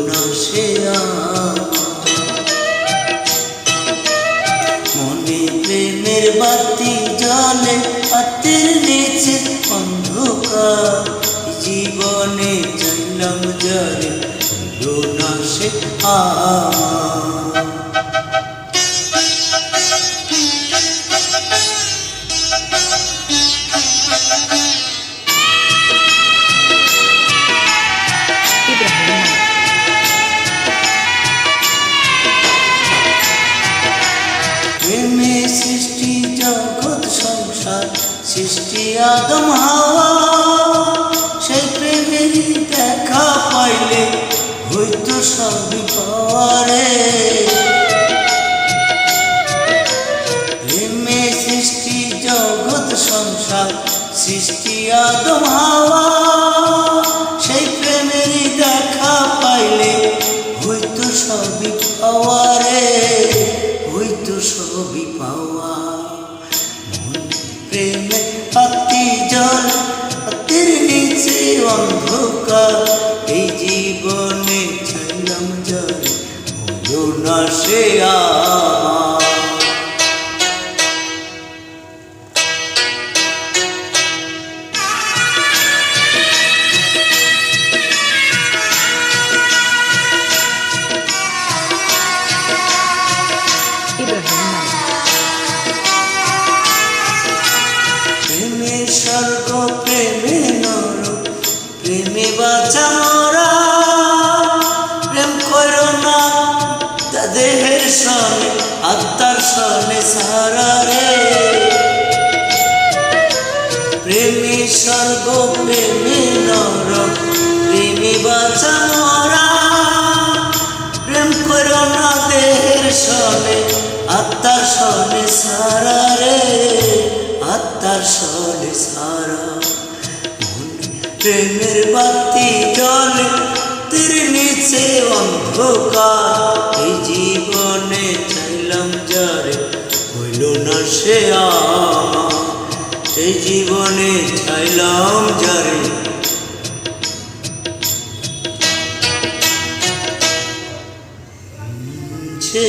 না সে মনে প্রেমের বাতি জলে হাতের নিচে অন্ধকার জীবনে চাইলাম যারে না সে প্রেমে সৃষ্টি জগৎ সংসার সৃষ্টি আদম হাওয়া সেই প্রেমের দেখা পাইলে হইতো সবই পাওয়া রে প্রেমে সৃষ্টি জগৎ সংসার সৃষ্টি আদম হাওয়া সেই প্রেমের দেখা পাইলে হইতো সবই পাওয়া রে হইতো সবই পাওয়া প্রেমে পাতি জল হাতের নিচে অন্ধকার এই জীবনে চাইলাম যারে হলো না সে প্রেমে স্বর্গ প্রেমে নর প্রেমে বাঁচা মরা প্রেম করো না দেহের সনে আত্মার সনে সারা রে প্রেমে স্বর্গ প্রেমে নর প্রেমে বাঁচা মরা প্রেম করো না দেহের সনে আত্মার সনে সারা রে আত্মার সনে সারা প্রেমের বাতি জলে তীর নিচে অন্ধকার এই জীবনে চাইলাম যারে হইল না সে এই জীবনে চাইলাম যারে সে